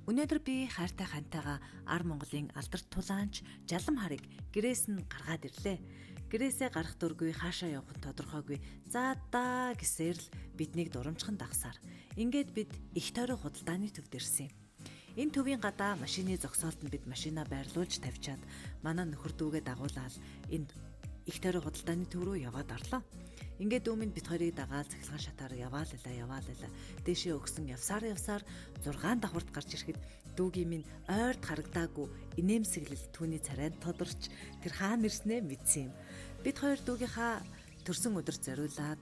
Өнөөдөр би хайртай хантайгаа Ар Монголын алдарт тулаанч Жалам харыг гэрээс нь гаргаад ирлээ. Гэрээсээ гарах дургүй хаашаа явах нь тодорхойгүй. За да гэсээр л биднийг дурамчхан дагсаар. Ингээд бид их тойрог худалдааны төвд ирсэн юм. Энэ төвийн гадаа машины зогсоолтод бид машинаа байрлуулж тавьчаад манай нөхөр дүүгээ дагуулаад энэ их тойрог худалдааны төв рүү яваад орлоо. Ингээд дүүмэнд бид хоёрыг дагаад цахилгаан шатаар яваалаа. Дэшээ өгсөн явсаар 6 давхарт гарч ирэхэд дүүгийн минь ойрд харагдаагүй инээмсэглэл түүний царайнд тодорч тэр хаана ирснээ мэдсэн юм. Бид хоёр дүүгийнхаа төрсөн өдөрт зориулаад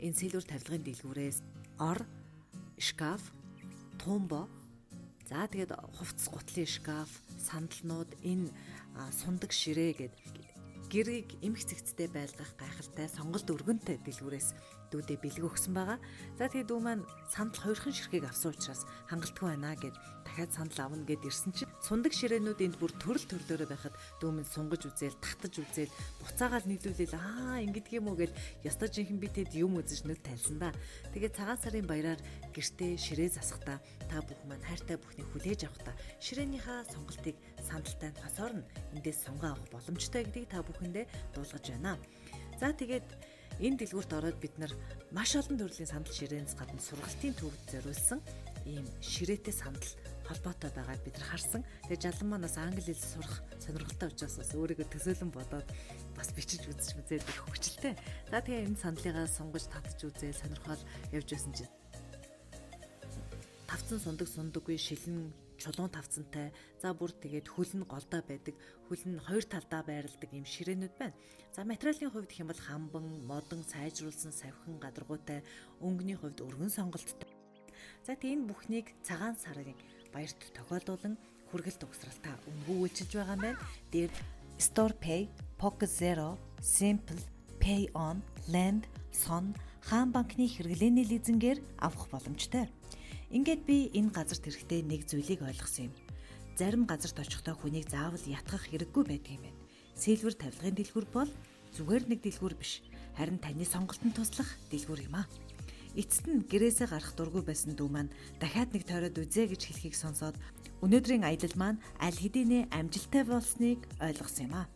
энэ сэлвэр тавилгын дэлгүүрээс ор, шкаф, тумбо, за тэгээд хувцас гутлын шкаф, сандалнууд, энэ сундаг ширээ гэд гэрийг эмх цэгцтэй байлгах гайхалтай сонголт өргөнтэй дэлгүүрээс дүүдээ бэлэг өгсөн байгаа. За тэгээд дүү маань сандал 2хан ширхгийг авсан учраас хангалтгүй байна гэд дахиад сандал авна гэд ирсэн чинь сундаг ширээнүүд энд бүр төрөл төрлөөрөө байхад дүү минь сунгаж үзээл, татаж үзээл, буцаагаал нийлүүлээл ингэдэг юм уу гэд ёстой жинхэнэ би тэд юм үзэж нүд тайлсан да. Тэгээд цагаан сарын баяраар гэртээ ширээ засахдаа та бүх маань хайртай бүхнийг хүлээж авахдаа ширээнийхаа сонголтыг сандалтай хосоор нь эндээс сонгоо авах боломжтой гэдгийг та бүхэндээ дуулгаж байна. За тэгээд энэ дэлгүүрт ороод бид нар маш олон төрлийн сандал ширээнээс гадна сургалтын төвд зориулсан ийм ширээтэй сандал холбоотой байгаад бид нар харсан. Тэгээд Жалан манаас англи хэл сурах сонирхолтой учраас бас өөрийгөө төсөөлөн бодоод бас бичиж үзэж үзээд их хөвчлээ. За тэгээд энэ сандлыгаа сунгаж татж үзээл сонирхол явж байсан чинь тавцан сундаггүй шилэн чулуун тавцантай, за бүр тэгээд хөл нь голдоо байдаг, хөл нь хоёр талдаа байрладаг юм ширээнүүд байна. За материалын хувьд гэх юм бол хамбан, модон, сайжруулсан савхин гадаргуутай, өнгөний хувьд өргөн сонголттой. За тэгээд энэ бүхнийг цагаан сарын баярт тохиолдуулан хүргэлт угсралтаа өнгөвүүлж байгаа юм байна. Дээр Store Pay, Pocket Zero, Simple, Pay On, Land, Son, хаан банкны хэрэглээний лизингээр авах боломжтой. Ингээд би энэ газарт ирэхдээ нэг зүйлийг ойлгосон юм. Зарим газарт очихдоо хүнийг заавал ятгах хэрэггүй байдаг юм байна. Сэлвэр тавилгын дэлгүүр бол зүгээр нэг дэлгүүр биш, харин таны сонголтод туслах дэлгүүр юм аа. Эцэст нь гэрээсээ гарах дургүй байсан дүү маань дахиад нэг тойроод үзье гэж хэлхийг сонсоод өнөөдрийн аялал маань аль хэдийнэ амжилттай болсныг ойлгосон юм аа.